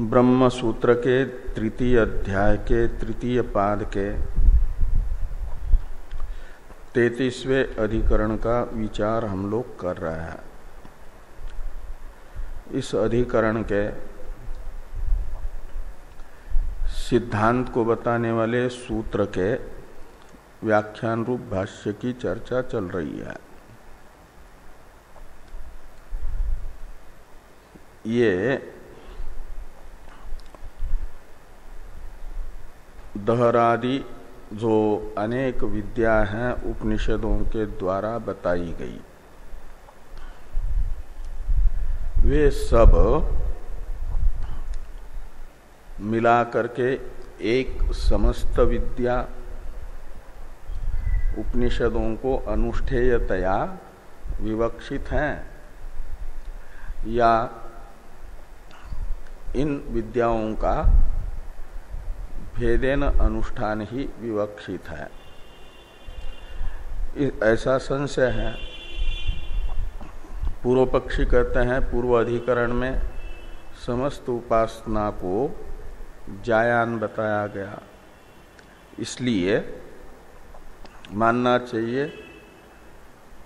ब्रह्म सूत्र के तृतीय अध्याय के तृतीय पाद के 33वें अधिकरण का विचार हम लोग कर रहे हैं। इस अधिकरण के सिद्धांत को बताने वाले सूत्र के व्याख्यान रूप भाष्य की चर्चा चल रही है। ये दहरादि जो अनेक विद्या हैं उपनिषदों के द्वारा बताई गई, वे सब मिला करके एक समस्त विद्या उपनिषदों को अनुष्ठेयतया विवक्षित हैं या इन विद्याओं का भेदेन अनुष्ठान ही विवक्षित है, ऐसा संशय है। पूर्व पक्षी कहते हैं पूर्व अधिकरण में समस्त उपासना को जायान बताया गया, इसलिए मानना चाहिए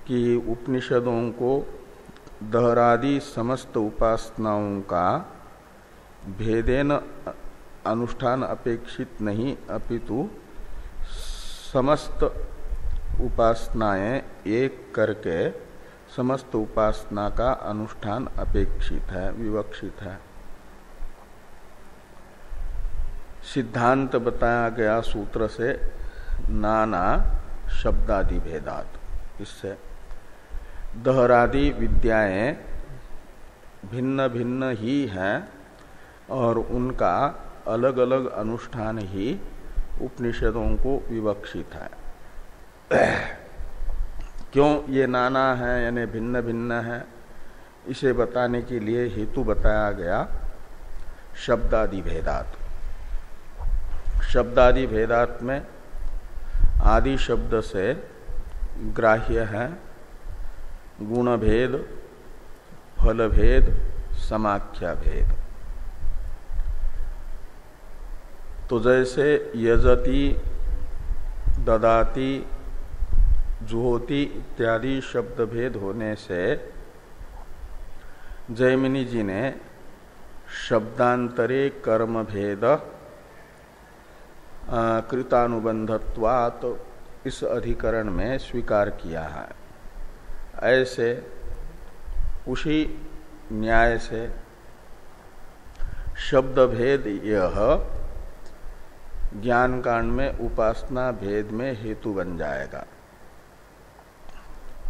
कि उपनिषदों को दहरादि समस्त उपासनाओं का भेदेन अनुष्ठान अपेक्षित नहीं, अपितु समस्त उपासनाएं एक करके समस्त उपासना का अनुष्ठान अपेक्षित है, विवक्षित है। सिद्धांत बताया गया सूत्र से नाना शब्दादि भेदात, इससे दहरादि विद्याएं भिन्न भिन्न ही हैं और उनका अलग अलग अनुष्ठान ही उपनिषदों को विवक्षित है। क्यों ये नाना है यानी भिन्न भिन्न है, इसे बताने के लिए हेतु बताया गया शब्दादि भेदात। शब्दादि भेदात में आदि शब्द से ग्राह्य है गुण भेद, फल भेद, समाख्या भेद। तो जैसे यजति, ददाति, जुहोति इत्यादि शब्द भेद होने से जैमिनी जी ने शब्दांतरे कर्म भेद कृतानुबंधत्वात् इस अधिकरण में स्वीकार किया है। ऐसे उसी न्याय से शब्द भेद यह ज्ञान कांड में उपासना भेद में हेतु बन जाएगा,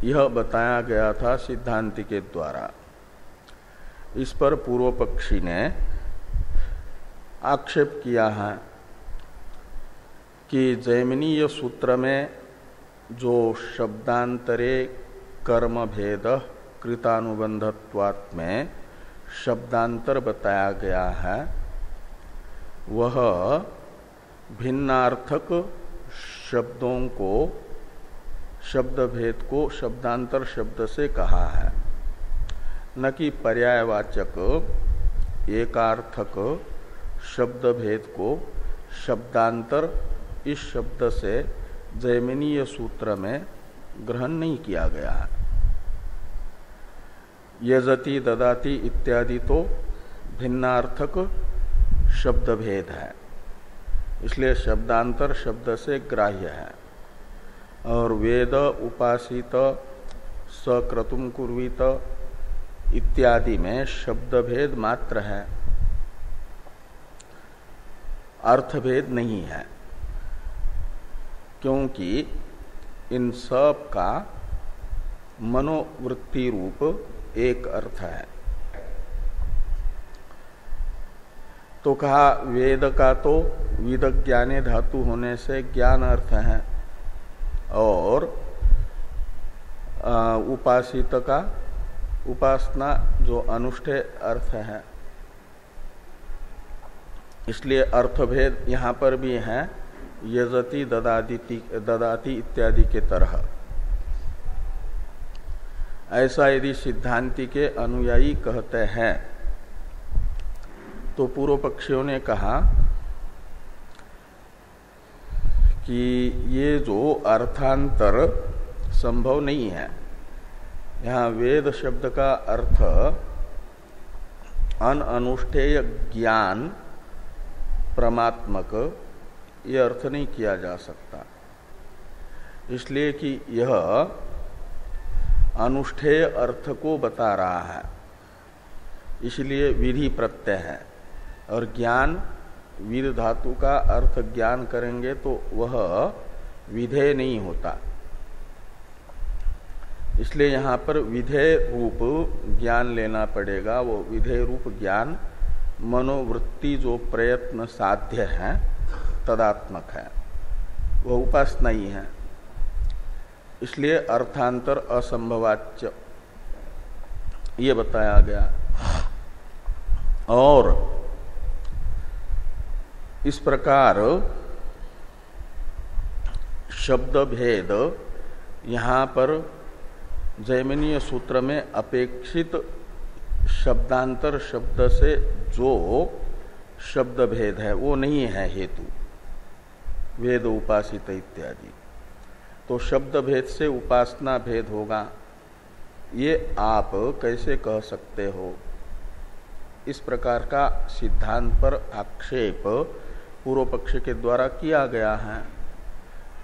यह बताया गया था सिद्धांति के द्वारा। इस पर पूर्व पक्षी ने आक्षेप किया है कि जैमिनीय सूत्र में जो शब्दांतरे कर्म भेद कृतानुबंधत्वात् में शब्दांतर बताया गया है, वह भिन्नार्थक शब्दों को, शब्द भेद को शब्दांतर शब्द से कहा है, न कि पर्यायवाचक एकार्थक शब्द भेद को शब्दांतर इस शब्द से जैमिनीय सूत्र में ग्रहण नहीं किया गया है। यजति, ददाति इत्यादि तो भिन्नार्थक शब्द भेद है, इसलिए शब्दांतर शब्द से ग्राह्य है। और वेद, उपासित, सक्रतुम कुर्वीत इत्यादि में शब्द भेद मात्र है, अर्थभेद नहीं है, क्योंकि इन सब का मनोवृत्ति रूप एक अर्थ है। तो कहा वेद का तो विदज्ञाने धातु होने से ज्ञान अर्थ है, और उपासित का उपासना जो अनुष्ठेय अर्थ है, इसलिए अर्थभेद यहाँ पर भी है यजति, ददाति इत्यादि के तरह। ऐसा यदि सिद्धांति के अनुयायी कहते हैं तो पूर्व पक्षियों ने कहा कि ये जो अर्थांतर संभव नहीं है। यहाँ वेद शब्द का अर्थ अनुष्ठेय ज्ञान परमात्मक ये अर्थ नहीं किया जा सकता, इसलिए कि यह अनुष्ठेय अर्थ को बता रहा है, इसलिए विधि प्रत्यय है। और ज्ञान वीर धातु का अर्थ ज्ञान करेंगे तो वह विधेय नहीं होता, इसलिए यहाँ पर विधेय रूप ज्ञान लेना पड़ेगा। वो विधेय रूप ज्ञान मनोवृत्ति जो प्रयत्न साध्य है तदात्मक है, वह उपासना ही है, इसलिए अर्थांतर असंभवाच्य ये बताया गया। और इस प्रकार शब्द भेद यहाँ पर जैमिनीय सूत्र में अपेक्षित शब्दांतर शब्द से जो शब्द भेद है वो नहीं है हेतु, वेद उपासित इत्यादि। तो शब्द भेद से उपासना भेद होगा, ये आप कैसे कह सकते हो? इस प्रकार का सिद्धांत पर आक्षेप पूर्व पक्ष के द्वारा किया गया है।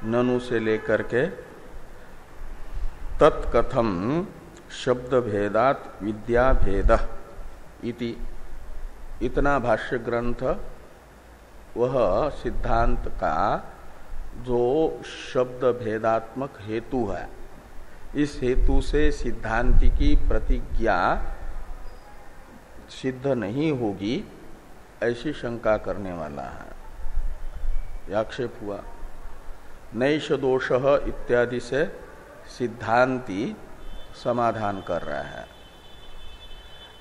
ननु से लेकर के तत्कथम शब्द भेदात विद्या भेद इति, इतना भाष्य ग्रंथ वह सिद्धांत का जो शब्द भेदात्मक हेतु है, इस हेतु से सिद्धांति की प्रतिज्ञा सिद्ध नहीं होगी ऐसी शंका करने वाला है। आक्षेप हुआ नैष दोष इत्यादि से सिद्धांति समाधान कर रहा है।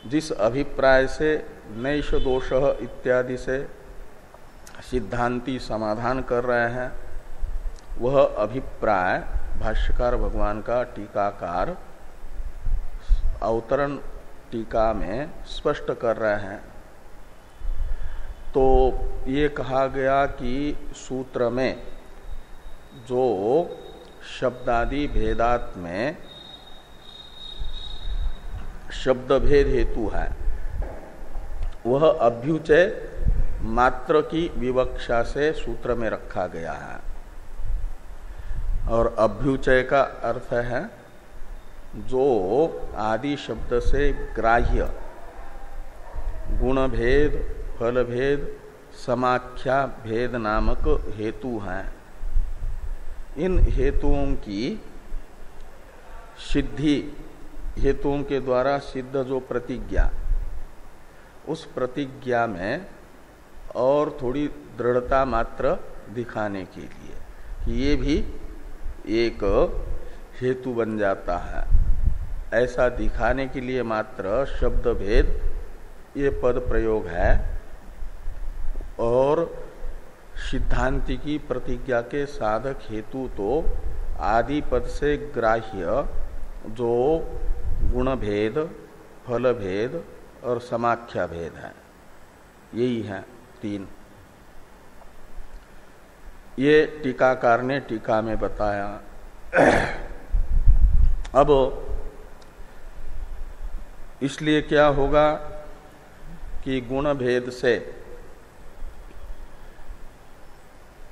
जिस अभिप्राय से नैष दोष इत्यादि से सिद्धांति समाधान कर रहे हैं, वह अभिप्राय भाष्यकार भगवान का टीकाकार अवतरण टीका में स्पष्ट कर रहे हैं। तो ये कहा गया कि सूत्र में जो शब्दादि भेदात में शब्द भेद हेतु है, वह अभ्युचय मात्र की विवक्षा से सूत्र में रखा गया है। और अभ्युचय का अर्थ है जो आदि शब्द से ग्राह्य गुण भेद, फल भेद, समाख्या भेद नामक हेतु हैं। इन हेतुओं की सिद्धि, हेतुओं के द्वारा सिद्ध जो प्रतिज्ञा, उस प्रतिज्ञा में और थोड़ी दृढ़ता मात्र दिखाने के लिए कि ये भी एक हेतु बन जाता है, ऐसा दिखाने के लिए मात्र शब्द भेद ये पद प्रयोग है। और सिद्धांति की प्रतिज्ञा के साधक हेतु तो आदि पद से ग्राह्य जो गुण भेद, फल भेद और समाख्या भेद है, यही है तीन। ये टीकाकार ने टीका में बताया। अब इसलिए क्या होगा कि गुण भेद से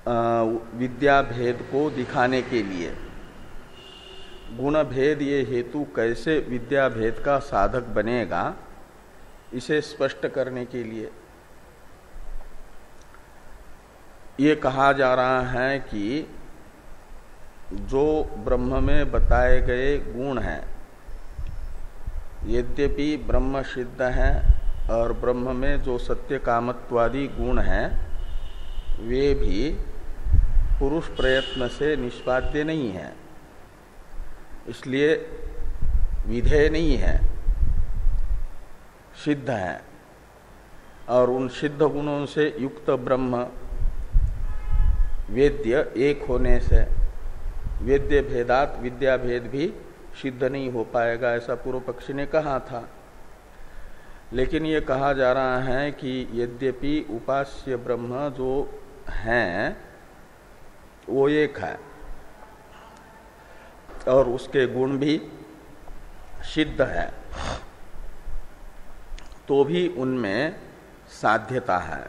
विद्या भेद को दिखाने के लिए गुण भेद ये हेतु कैसे विद्या भेद का साधक बनेगा, इसे स्पष्ट करने के लिए ये कहा जा रहा है कि जो ब्रह्म में बताए गए गुण हैं, यद्यपि ब्रह्म सिद्ध है और ब्रह्म में जो सत्य कामत्वादि गुण हैं वे भी पुरुष प्रयत्न से निष्पाद्य नहीं है, इसलिए विधेय नहीं है, सिद्ध है। और उन सिद्ध गुणों से युक्त ब्रह्म वेद्य एक होने से वेद्य भेदात विद्या भेद भी सिद्ध नहीं हो पाएगा, ऐसा पूर्व पक्षी ने कहा था। लेकिन ये कहा जा रहा है कि यद्यपि उपास्य ब्रह्म जो हैं वो एक है और उसके गुण भी सिद्ध है, तो भी उनमें साध्यता है।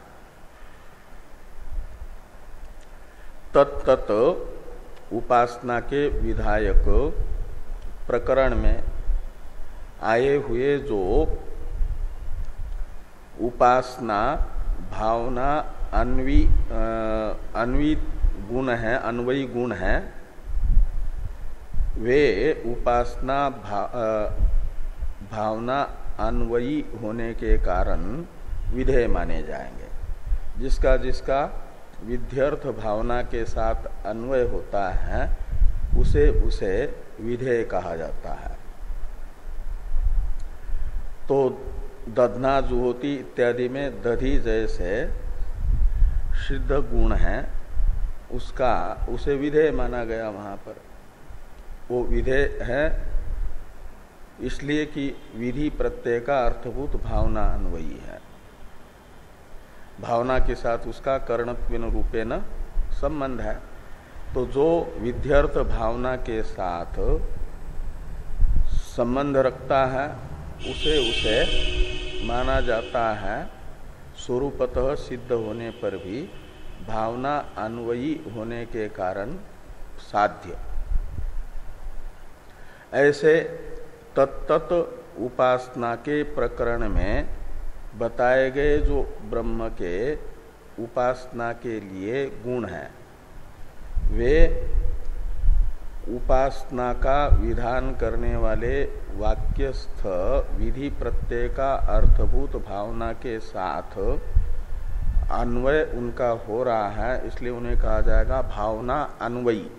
तत्त उपासना के विधायक प्रकरण में आए हुए जो उपासना भावना अन्वी गुण है, अन्वयी गुण है, वे उपासना भावना अन्वयी होने के कारण विधेय माने जाएंगे। जिसका जिसका विध्यर्थ भावना के साथ अन्वय होता है उसे उसे विधेय कहा जाता है। तो दधना जुहोती इत्यादि में दधि जैसे सिद्ध गुण है उसे विधेय माना गया। वहां पर वो विधेय है इसलिए कि विधि प्रत्यय का अर्थभूत भावना अन्वयी है, भावना के साथ उसका कर्णत्वेन रूपेण संबंध है। तो जो विध्यर्थ भावना के साथ संबंध रखता है उसे माना जाता है स्वरूपतः सिद्ध होने पर भी भावना अन्वयी होने के कारण साध्य। ऐसे तत्त उपासना के प्रकरण में बताए गए जो ब्रह्म के उपासना के लिए गुण हैं वे उपासना का विधान करने वाले वाक्यस्थ विधि प्रत्यय का अर्थभूत भावना के साथ अन्वय उनका हो रहा है, इसलिए उन्हें कहा जाएगा भावना अन्वयी।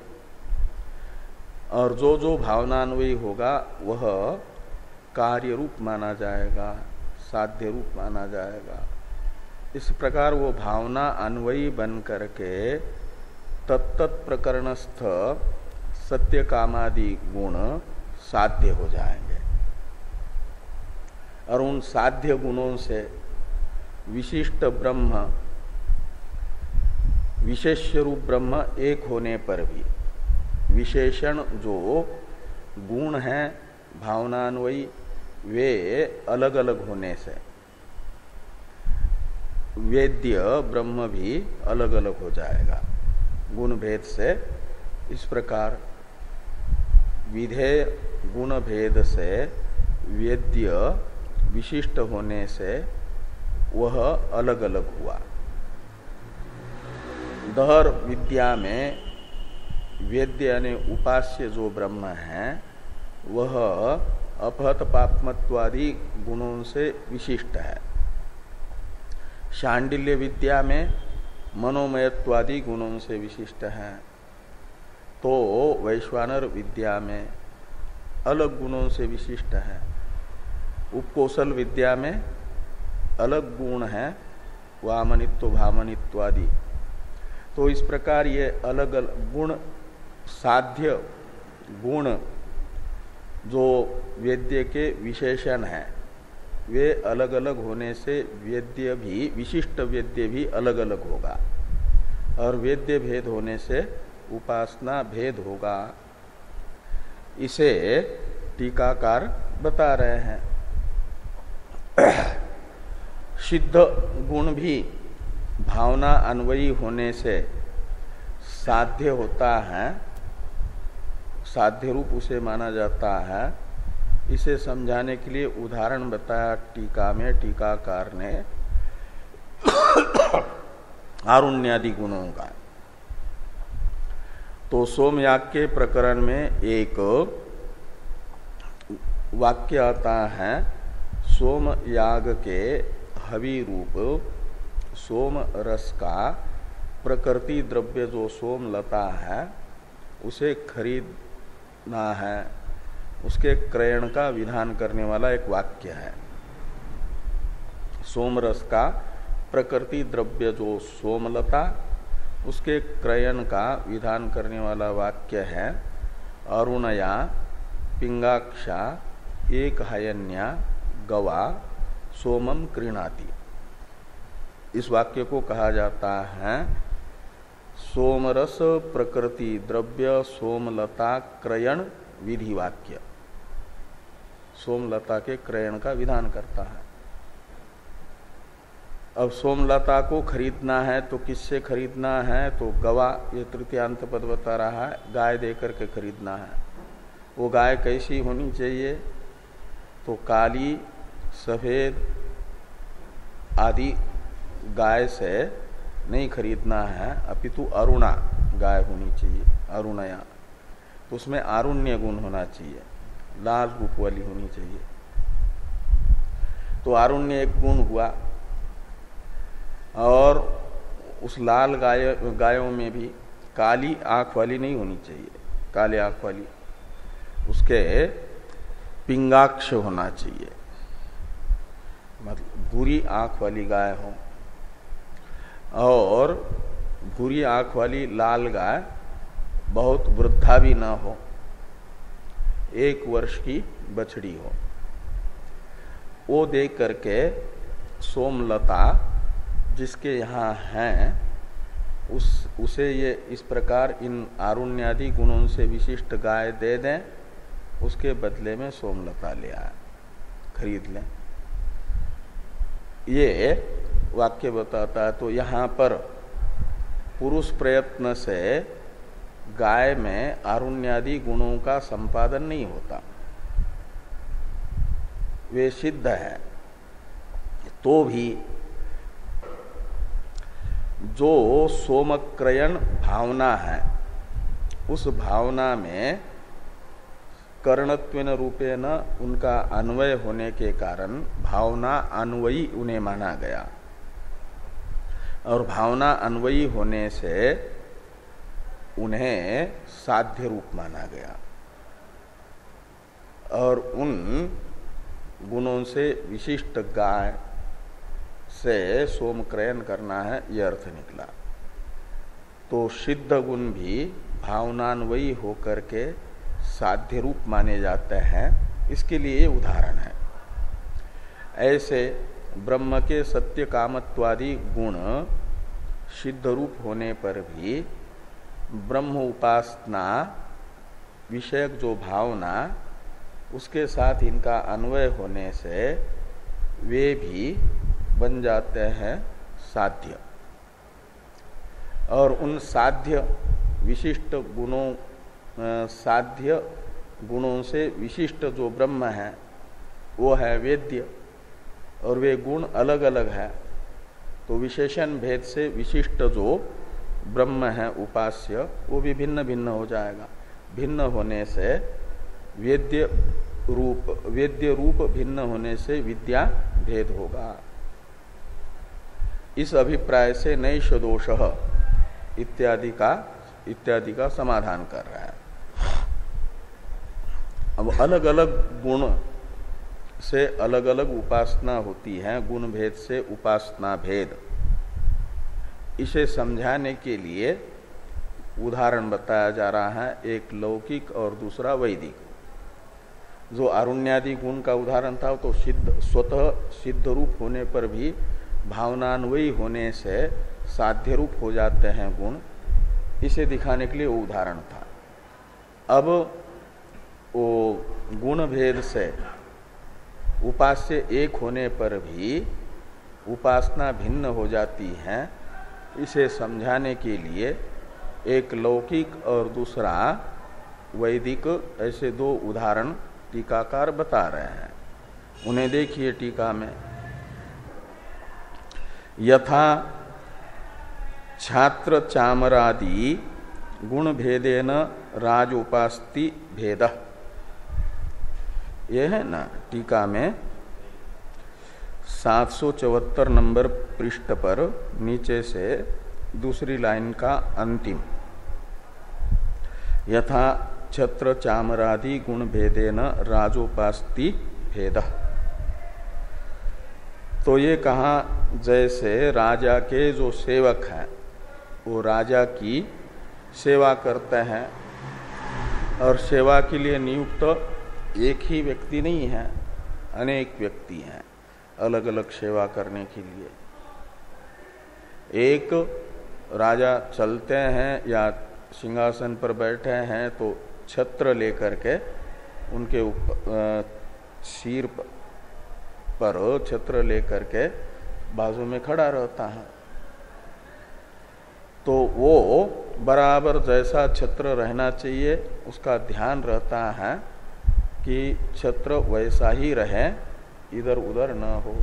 और जो जो भावना अन्वयी होगा वह कार्य रूप माना जाएगा, साध्य रूप माना जाएगा। इस प्रकार वो भावना अन्वयी बन करके तत्त प्रकरणस्थ सत्य कामादि गुण साध्य हो जाएंगे और उन साध्य गुणों से विशिष्ट ब्रह्म विशेष रूप ब्रह्म एक होने पर भी विशेषण जो गुण हैं भावनान्वयी वे अलग अलग होने से वेद्य ब्रह्म भी अलग अलग हो जाएगा गुण भेद से। इस प्रकार विधेय गुण भेद से वेद्य विशिष्ट होने से वह अलग अलग हुआ। दहर विद्या में वेद्य यानी उपास्य जो ब्रह्म है वह अपहत पापमत्वादि गुणों से विशिष्ट है। शांडिल्य विद्या में मनोमयत्वादि गुणों से विशिष्ट है। तो वैश्वानर विद्या में अलग गुणों से विशिष्ट है। उपकौशल विद्या में अलग गुण है, वामनित्व भामनित्वादि। तो इस प्रकार ये अलग अलग गुण साध्य गुण जो वेद्य के विशेषण है वे अलग अलग होने से वेद्य भी विशिष्ट वेद्य भी अलग अलग होगा और वेद्य भेद होने से उपासना भेद होगा। इसे टीकाकार बता रहे हैं। सिद्ध गुण भी भावना अन्वयी होने से साध्य होता है, साध्य रूप उसे माना जाता है। इसे समझाने के लिए उदाहरण बताया टीका में टीकाकार ने आरुण्यादि गुणों का। तो सोमयाग के प्रकरण में एक वाक्य आता है, सोमयाग के हवि रूप सोम रस का प्रकृति द्रव्य जो सोम लता है उसे खरीदना है, उसके क्रयण का विधान करने वाला एक वाक्य है। सोमरस का प्रकृति द्रव्य जो सोमलता उसके क्रयण का विधान करने वाला वाक्य है, अरुणया पिंगाक्षा एक हयन्या गवा सोमम कृणाति। इस वाक्य को कहा जाता है सोमरस प्रकृति द्रव्य सोमलता क्रयण विधि वाक्य। सोमलता के क्रयण का विधान करता है। अब सोमलता को खरीदना है तो किससे खरीदना है? तो गवा, ये तृतीयांत पद बता रहा है, गाय देकर के खरीदना है। वो गाय कैसी होनी चाहिए? तो काली, सफेद आदि गाय से नहीं खरीदना है, अपितु अरुणा गाय होनी चाहिए, अरुणया। तो उसमें आरुण्य गुण होना चाहिए, लाल रूप वाली होनी चाहिए। तो आरुण्य एक गुण हुआ। और उस लाल गायों में भी काली आंख वाली नहीं होनी चाहिए, काले आंख वाली, उसके पिंगाक्ष होना चाहिए, मतलब भूरी आंख वाली गाय हो। और भूरी आंख वाली लाल गाय बहुत वृद्धा भी न हो, 1 वर्ष की बछड़ी हो। वो देख करके सोमलता जिसके यहाँ हैं उसे ये इस प्रकार इन आरुण्यादि गुणों से विशिष्ट गाय दे दें, उसके बदले में सोमलता ले आए, खरीद लें। ये वाक्य बताता है। तो यहाँ पर पुरुष प्रयत्न से गाय में आरुण्यादि गुणों का संपादन नहीं होता, वे सिद्ध है। तो भी जो सोमक्रयण भावना है, उस भावना में कर्णत्वेन रूपेण उनका अन्वय होने के कारण भावना अन्वयी उन्हें माना गया। और भावना अन्वयी होने से उन्हें साध्य रूप माना गया। और उन गुणों से विशिष्ट गाय से सोमक्रयण करना है, यह अर्थ निकला। तो सिद्ध गुण भी भावनान्वयी होकर के साध्य रूप माने जाते हैं, इसके लिए उदाहरण है। ऐसे ब्रह्म के सत्य कामत्वादि गुण सिद्ध रूप होने पर भी ब्रह्म उपासना विषयक जो भावना, उसके साथ इनका अन्वय होने से वे भी बन जाते हैं साध्य। और उन साध्य विशिष्ट गुणों, साध्य गुणों से विशिष्ट जो ब्रह्म है वो है वेद्य, और वे गुण अलग अलग है। तो विशेषण भेद से विशिष्ट जो ब्रह्म है उपास्य, वो भी भिन्न भिन्न हो जाएगा। भिन्न होने से वेद्य रूप भिन्न होने से विद्या भेद होगा। इस अभिप्राय से नैष दोष इत्यादि का समाधान कर रहा है। अब अलग अलग गुण से अलग अलग उपासना होती है, गुण भेद से उपासना भेद। इसे समझाने के लिए उदाहरण बताया जा रहा है, एक लौकिक और दूसरा वैदिक। जो आरुण्यादि गुण का उदाहरण था तो स्वतः सिद्ध रूप होने पर भी भावनान्वयी होने से साध्य रूप हो जाते हैं गुण, इसे दिखाने के लिए वो उदाहरण था। अब वो गुण भेद से उपास्य एक होने पर भी उपासना भिन्न हो जाती है, इसे समझाने के लिए एक लौकिक और दूसरा वैदिक, ऐसे 2 उदाहरण टीकाकार बता रहे हैं। उन्हें देखिए टीका में। यथा छात्र चामरादि गुण भेदेन राजोपास्ति भेद, यह है ना टीका में 774 नंबर पृष्ठ पर नीचे से दूसरी लाइन का अंतिम। यथा छत्र चामरादि गुण भेदेन राजोपास्ति भेद। तो ये कहा जैसे राजा के जो सेवक हैं वो राजा की सेवा करते हैं, और सेवा के लिए नियुक्त एक ही व्यक्ति नहीं है, अनेक व्यक्ति हैं। अलग अलग सेवा करने के लिए। एक राजा चलते हैं या सिंहासन पर बैठे हैं तो छत्र लेकर के उनके सिर पर छत्र लेकर के बाजू में खड़ा रहता है, तो वो बराबर जैसा छत्र रहना चाहिए उसका ध्यान रहता है कि छत्र वैसा ही रहे, इधर उधर न हो।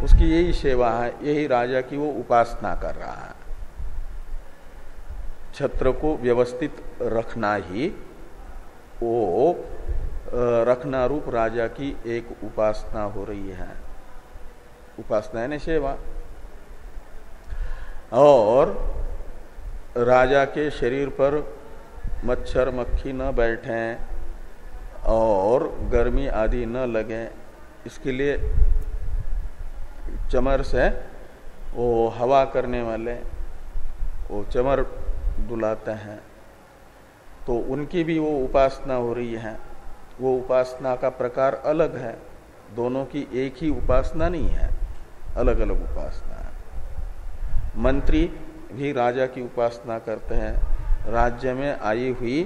उसकी यही सेवा है, यही राजा की वो उपासना कर रहा है। छत्र को व्यवस्थित रखना ही वो रखना रूप राजा की एक उपासना हो रही है। उपासना यानी सेवा। और राजा के शरीर पर मच्छर मक्खी न बैठे और गर्मी आदि न लगे, इसके लिए चमर से वो हवा करने वाले वो चमर दुलाते हैं, तो उनकी भी वो उपासना हो रही है। वो उपासना का प्रकार अलग है, दोनों की एक ही उपासना नहीं है, अलग अलग उपासना है। मंत्री भी राजा की उपासना करते हैं। राज्य में आई हुई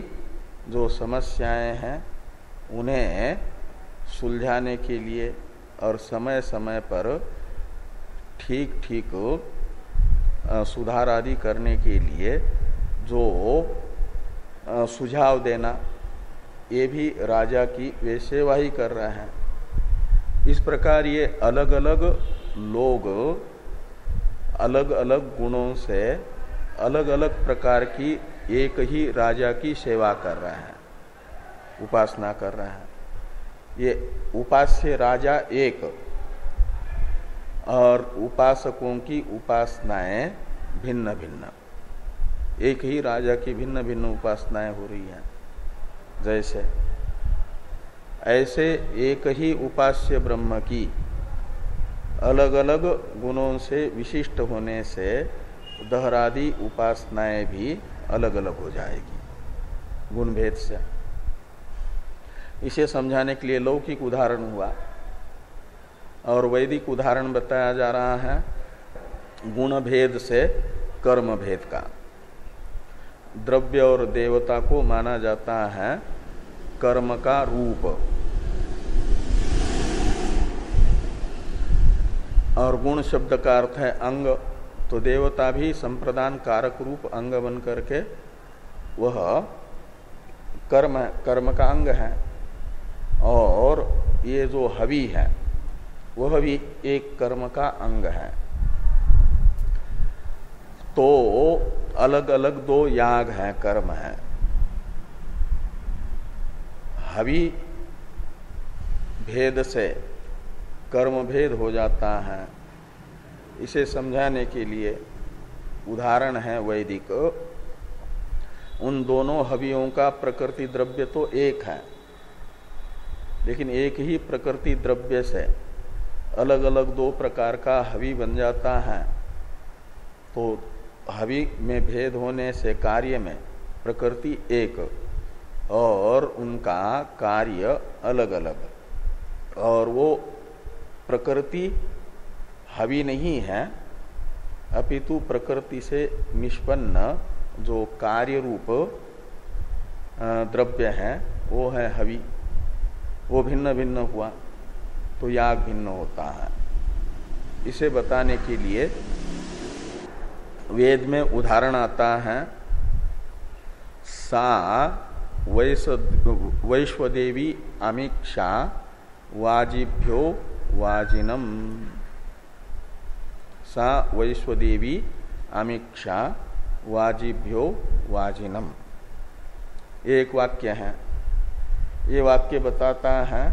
जो समस्याएं हैं उन्हें सुलझाने के लिए और समय समय पर ठीक ठीक सुधार आदि करने के लिए जो सुझाव देना, ये भी राजा की वे सेवा ही कर रहे हैं। इस प्रकार ये अलग अलग लोग अलग अलग गुणों से अलग अलग प्रकार की एक ही राजा की सेवा कर रहे हैं, उपासना कर रहे हैं। ये उपास्य राजा एक और उपासकों की उपासनाएं भिन्न भिन्न, एक ही राजा की भिन्न भिन्न उपासनाएं हो रही हैं। जैसे ऐसे एक ही उपास्य ब्रह्म की अलग अलग गुणों से विशिष्ट होने से दहरादि उपासनाएं भी अलग अलग हो जाएगी गुण भेद से। इसे समझाने के लिए लौकिक उदाहरण हुआ और वैदिक उदाहरण बताया जा रहा है गुण भेद से कर्म भेद का। द्रव्य और देवता को माना जाता है कर्म का रूप और गुण शब्द का अर्थ है अंग, तो देवता भी संप्रदान कारक रूप अंग बन करके वह कर्म का अंग है। और ये जो हवि है वह भी एक कर्म का अंग है। तो अलग अलग दो याग हैं, कर्म है। हवि भेद से कर्म भेद हो जाता है। इसे समझाने के लिए उदाहरण है वैदिक। उन दोनों हवियों का प्रकृति द्रव्य तो एक है, लेकिन एक ही प्रकृति द्रव्य से अलग अलग दो प्रकार का हवि बन जाता है। तो हवि में भेद होने से कार्य में प्रकृति एक और उनका कार्य अलग अलग, और वो प्रकृति हवि नहीं है अपितु प्रकृति से निष्पन्न जो कार्य रूप द्रव्य है वो है हवि। वो भिन्न भिन्न हुआ तो याग भिन्न होता है। इसे बताने के लिए वेद में उदाहरण आता है सा वैश्वदेवी अमीक्षा वाजिभ्यो वाजिनम। सा वैश्वदेवी अमीक्षा वाजिभ्यो वाजिनम, एक वाक्य है। ये वाक्य बताता है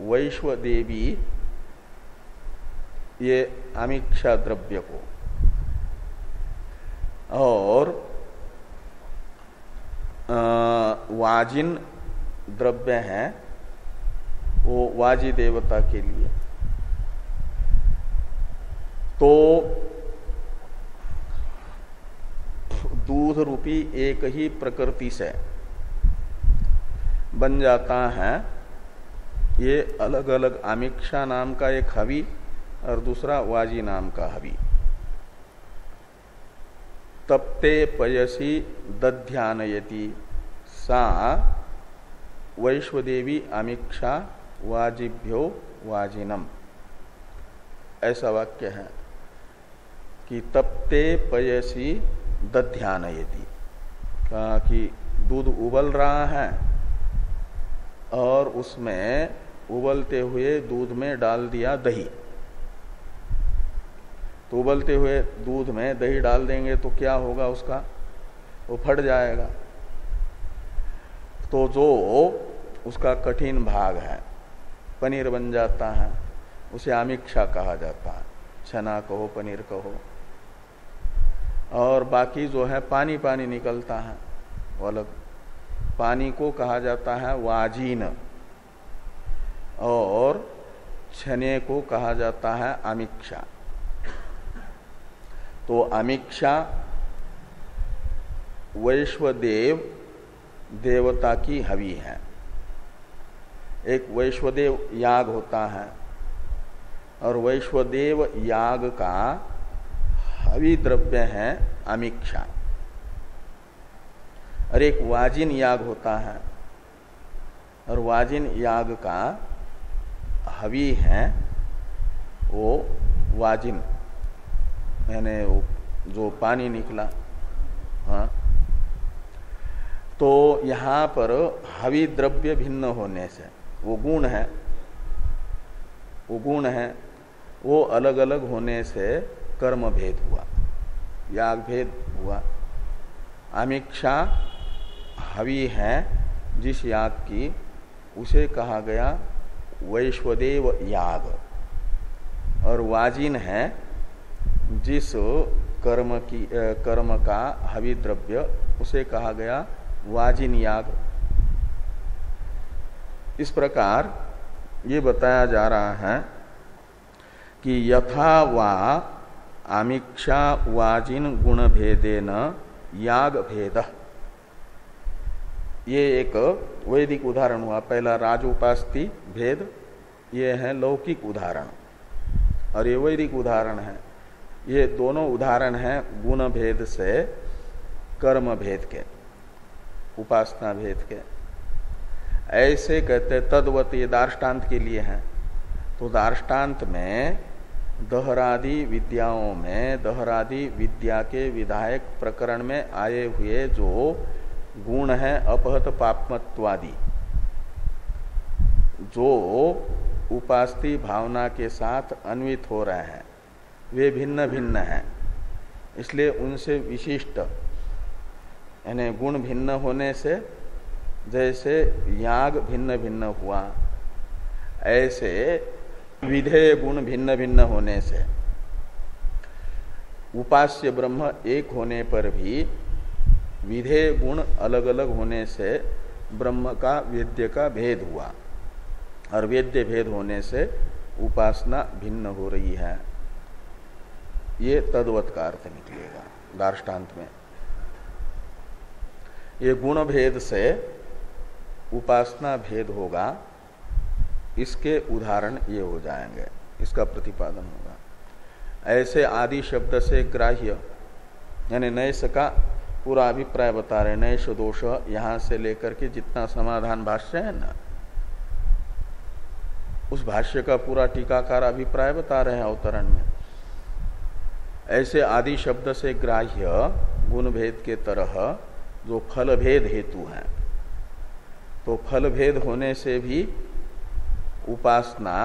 वैश्वदेवी ये अमीक्षा द्रव्य को, और वाजिन द्रव्य है वो वाजी देवता के लिए। तो दूध रूपी एक ही प्रकृति से बन जाता है ये अलग अलग आमिक्षा नाम का एक हवि और दूसरा वाजी नाम का हवि। तप्ते पयसी दध्यानयति सा वैश्वदेवी आमिक्षा वाजिभ्यो वाजिनम, ऐसा वाक्य है कि तप्ते पयसी दध्यानयति, कहा कि दूध उबल रहा है और उसमें उबलते हुए दूध में डाल दिया दही। तो उबलते हुए दूध में दही डाल देंगे तो क्या होगा, उसका वो फट जाएगा। तो जो उसका कठिन भाग है पनीर बन जाता है, उसे आमिक्षा कहा जाता है, छना कहो पनीर कहो। और बाकी जो है पानी पानी निकलता है वो अलग, पानी को कहा जाता है वाजीन और छने को कहा जाता है आमिक्षा। तो आमिक्षा वैश्वदेव देवता की हवि है। एक वैश्वदेव याग होता है और वैश्वदेव याग का हवि द्रव्य है आमिक्षा। और एक वाजिन याग होता है और वाजिन याग का हवि है वो वाजिन, यानी जो पानी निकला। हाँ, तो यहां पर हवि द्रव्य भिन्न होने से वो गुण है, वो गुण है, वो अलग अलग होने से कर्म भेद हुआ, याग भेद हुआ। आमिक्षा हवि है जिस याग की, उसे कहा गया वैश्वदेव याग, और वाजिन है जिस कर्म का हवि द्रव्य, उसे कहा गया वाजिन याग। इस प्रकार ये बताया जा रहा है कि यथा वा आमिक्षा वाजिन गुण भेदेन याग भेद। ये एक वैदिक उदाहरण हुआ। पहला राजोपास्ति भेद, ये है लौकिक उदाहरण, और ये वैदिक उदाहरण है। ये दोनों उदाहरण हैं गुण भेद से कर्म भेद के, उपासना भेद के। ऐसे कहते तद्वत, ये दार्ष्टान्त के लिए हैं। तो दार्ष्टान्त में दहरादि विद्याओं में, दहरादि विद्या के विधायक प्रकरण में आए हुए जो गुण है अपहत पापमत्वादि, जो उपास्ति भावना के साथ अन्वित हो रहे हैं, वे भिन्न भिन्न हैं। इसलिए उनसे विशिष्ट, यानी गुण भिन्न होने से जैसे याग भिन्न भिन्न हुआ, ऐसे विधेय गुण भिन्न भिन्न होने से उपास्य ब्रह्म एक होने पर भी विधेय गुण अलग अलग होने से ब्रह्म का वेद्य का भेद हुआ, और वेद्य भेद होने से उपासना भिन्न हो रही है। ये तद्वत का अर्थ निकलेगा दार्ष्टान्त में। ये गुण भेद से उपासना भेद होगा, इसके उदाहरण ये हो जाएंगे, इसका प्रतिपादन होगा। ऐसे आदि शब्द से ग्राह्य, यानी नैष का पूरा अभिप्राय बता रहे। नैष दोष यहां से लेकर के जितना समाधान भाष्य है ना, उस भाष्य का पूरा टीकाकार अभिप्राय बता रहे हैं अवतरण में। ऐसे आदि शब्द से ग्राह्य गुण भेद के तरह जो फल भेद हेतु है, तो फल भेद होने से भी उपासना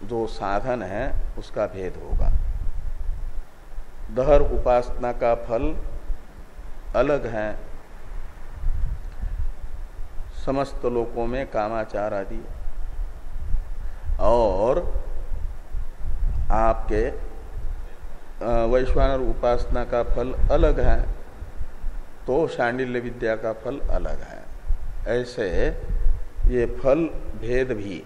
जो साधन है उसका भेद होगा। दहर उपासना का फल अलग है, समस्त लोकों में कामाचार आदि, और आपके वैश्वानर उपासना का फल अलग है, तो शांडिल्य विद्या का फल अलग है। ऐसे ये फल भेद भी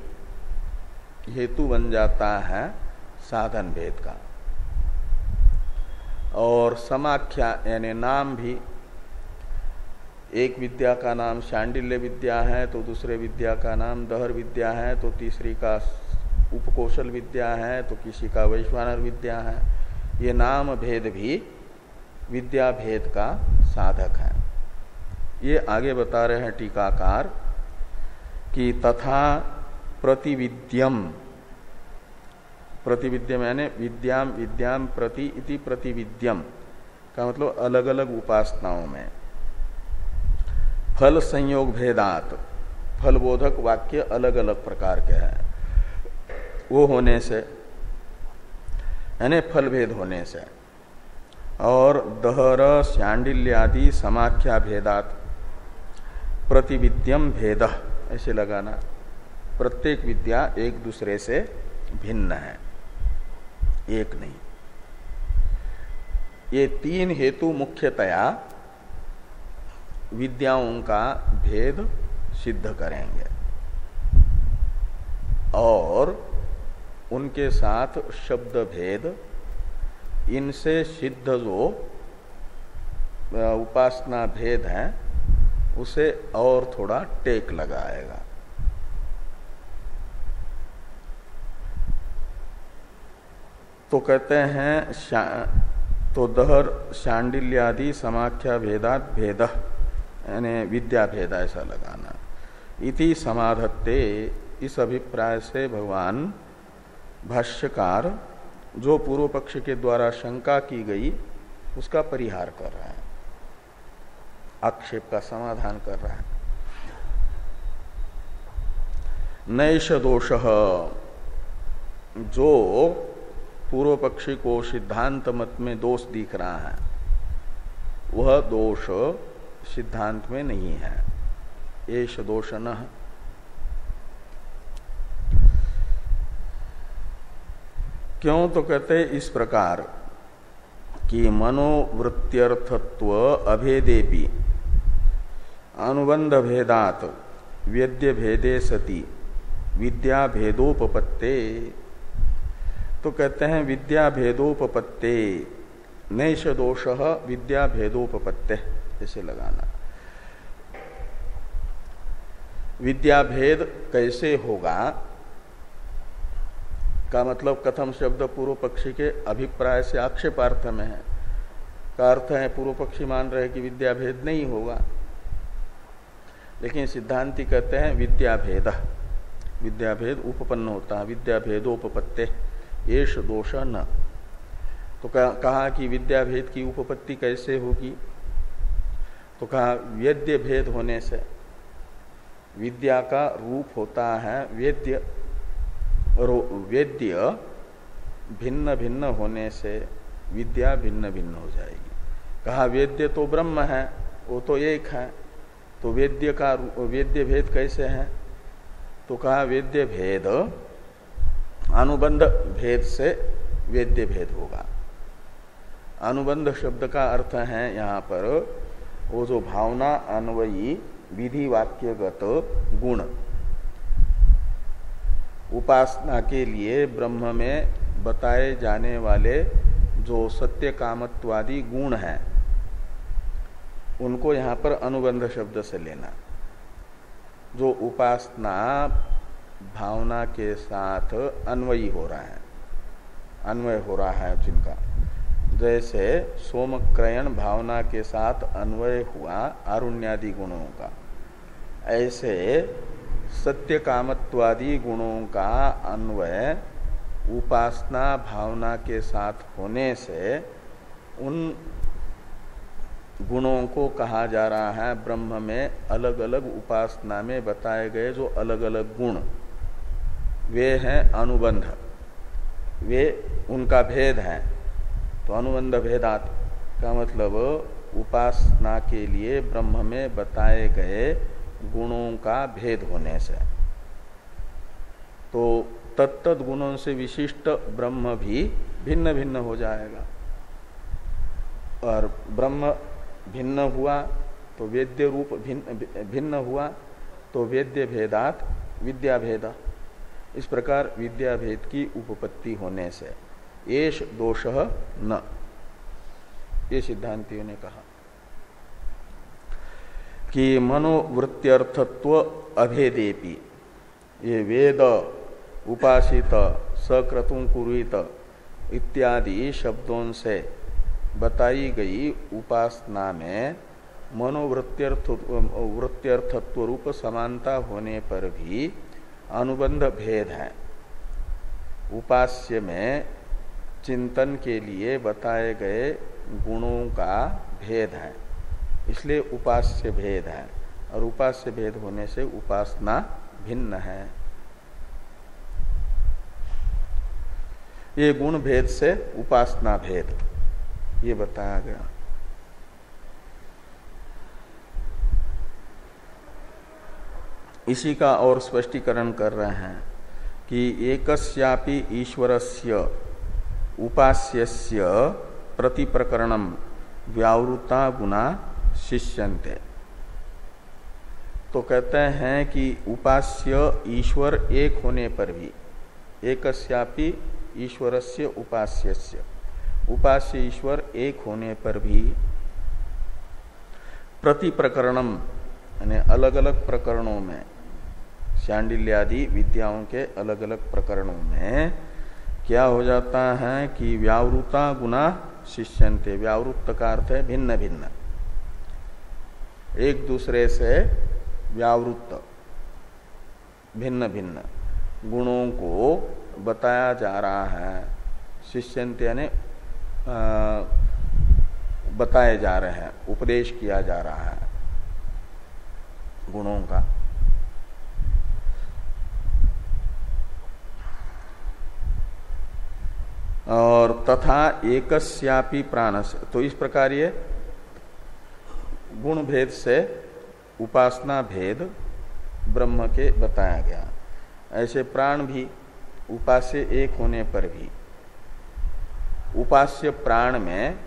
हेतु बन जाता है साधन भेद का। और समाख्या यानी नाम भी एक विद्या का नाम शांडिल्य विद्या है तो दूसरे विद्या का नाम दहर विद्या है, तो तीसरी का उपकौशल विद्या है, तो किसी का वैश्वानर विद्या है। ये नाम भेद भी विद्या भेद का साधक है। ये आगे बता रहे हैं टीकाकार कि तथा प्रतिविद्यम, प्रतिविद्यम यानी विद्याम विद्याम प्रति इति प्रतिविद्यम का मतलब अलग अलग उपासनाओं में फल संयोग भेदात, फल बोधक वाक्य अलग अलग प्रकार के हैं, वो होने से यानी फल भेद होने से, और दहर शांडिल्यादि समाख्या भेदात प्रतिविद्यम भेद, ऐसे लगाना। प्रत्येक विद्या एक दूसरे से भिन्न है, एक नहीं। ये तीन हेतु मुख्यतया विद्याओं का भेद सिद्ध करेंगे और उनके साथ शब्द भेद, इनसे सिद्ध जो उपासना भेद है उसे और थोड़ा टेक लगाएगा। तो कहते हैं तो दहर शांडिल्यादि समाख्या भेदात भेद यानी विद्या भेद ऐसा लगाना। इति समाधत्ते, इस अभिप्राय से भगवान भाष्यकार जो पूर्व पक्ष के द्वारा शंका की गई उसका परिहार कर रहा है, आक्षेप का समाधान कर रहा है। नैष दोष, जो पूर्व पक्षी को सिद्धांत मत में दोष दिख रहा है वह दोष सिद्धांत में नहीं है। एष दोष न, क्यों? तो कहते इस प्रकार कि मनोवृत्त्यर्थत्व अभेदेपि अनुबंध भेदात वेद्य भेदे सति विद्या भेदोपपत्ते। तो कहते हैं विद्या भेदोपपत्ते, नैष दोष विद्या भेदोपपत्ते, ऐसे लगाना। विद्या भेद कैसे होगा का मतलब कथम शब्द पूर्व पक्षी के अभिप्राय से आक्षेपार्थ में है, का अर्थ है पूर्व पक्षी मान रहे कि विद्या भेद नहीं होगा, लेकिन सिद्धांती कहते हैं विद्या भेद, विद्या भेद उपपन्न होता है, विद्या भेदोपपत्ते एष दोष न। तो कहा कि विद्या भेद की उपपत्ति कैसे होगी? तो कहा वेद्य भेद होने से। विद्या का रूप होता है वेद्य, वेद्य भिन्न भिन्न होने से विद्या भिन्न भिन्न हो जाएगी। कहा वेद्य तो ब्रह्म है, वो तो एक है, तो वेद्य का वेद्य भेद कैसे है? तो कहा वेद्य भेद अनुबंध भेद से वेद्य भेद होगा। अनुबंध शब्द का अर्थ है यहाँ पर वो जो भावना अन्वयी विधि वाक्यगत गुण, उपासना के लिए ब्रह्म में बताए जाने वाले जो सत्य कामत्वादि गुण हैं उनको यहाँ पर अनुबंध शब्द से लेना। जो उपासना भावना के साथ अन्वयी हो रहा है, अन्वय हो रहा है जिनका, जैसे सोमक्रयण भावना के साथ अन्वय हुआ आरुण्यादि गुणों का, ऐसे सत्य कामत्वादि गुणों का अन्वय उपासना भावना के साथ होने से उन गुणों को कहा जा रहा है ब्रह्म में अलग अलग उपासना में बताए गए जो अलग अलग गुण वे हैं अनुबंध, वे उनका भेद है। तो अनुबंध भेदात का मतलब उपासना के लिए ब्रह्म में बताए गए गुणों का भेद होने से। तो तत्त गुणों से विशिष्ट ब्रह्म भी भिन्न भिन्न हो जाएगा, और ब्रह्म भिन्न हुआ तो वेद्य रूप भिन्न हुआ तो वेद्य भेदात विद्या भेद। इस प्रकार विद्या भेद की उपपत्ति होने से एष दोषः न, ये सिद्धांतियों ने कहा। कि मनोवृत्त्यर्थत्व अभेदेपि, ये वेद उपासित सक्रतुं कुर्वीत इत्यादि शब्दों से बताई गई उपासना में वृत्त्यर्थत्व रूप समानता होने पर भी अनुबंध भेद है। उपास्य में चिंतन के लिए बताए गए गुणों का भेद है, इसलिए उपास्य भेद है, और उपास्य भेद होने से उपासना भिन्न है। ये गुण भेद से उपासना भेद ये बताया गया। इसी का और स्पष्टीकरण कर रहे हैं कि एकस्यापि ईश्वरस्य उपास्यस्य प्रतिप्रकरणम व्यावृता गुणा शिष्यन्ते। तो कहते हैं कि उपास्य ईश्वर एक होने पर भी, एकस्यापि ईश्वरस्य उपास्यस्य, उपास्य ईश्वर एक होने पर भी प्रतिप्रकरणम यानी अलग अलग प्रकरणों में, शांडिल्यादि विद्याओं के अलग अलग प्रकरणों में क्या हो जाता है कि व्यावृता गुणा शिष्यन्ते। व्यावृत्त का अर्थ है भिन्न भिन्न, एक दूसरे से व्यावृत्त भिन्न भिन्न गुणों को बताया जा रहा है। शिष्यन्ते यानी बताए जा रहे हैं, उपदेश किया जा रहा है गुणों का। और तथा एकस्यापि प्राणस्य, तो इस प्रकार ये गुण भेद से उपासना भेद ब्रह्म के बताया गया। ऐसे प्राण भी उपास्य एक होने पर भी उपास्य प्राण में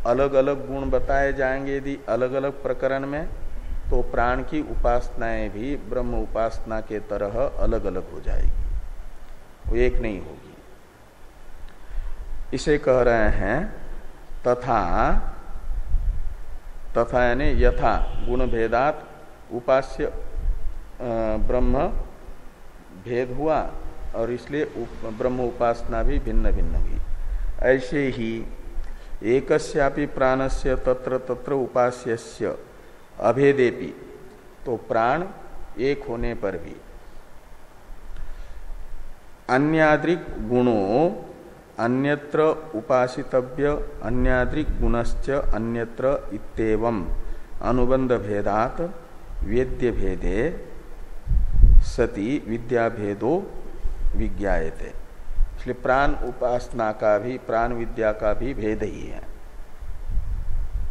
अलग अलग गुण बताए जाएंगे यदि अलग अलग प्रकरण में, तो प्राण की उपासनाएं भी ब्रह्म उपासना के तरह अलग अलग हो जाएगी, वो एक नहीं होगी। इसे कह रहे हैं तथा, तथा यानी यथा गुण भेदात उपास्य ब्रह्म भेद हुआ, और इसलिए ब्रह्म उपासना भी भिन्न भिन्न हुई। ऐसे ही एकस्यापि प्राणस्य तत्र तत्र उपास्यस्य अभेदेपि, तो प्राण एक होने पर भी अन्याद्रिक गुणों अन्यत्र उपासितव्य अन्याद्रिक गुणश्च अन्यत्र इत्येवं अनुबंध भेदात वेद्य भेदे सति विद्या भेदो विज्ञायते। इसलिए प्राण उपासना का भी, प्राण विद्या का भी भेद ही है।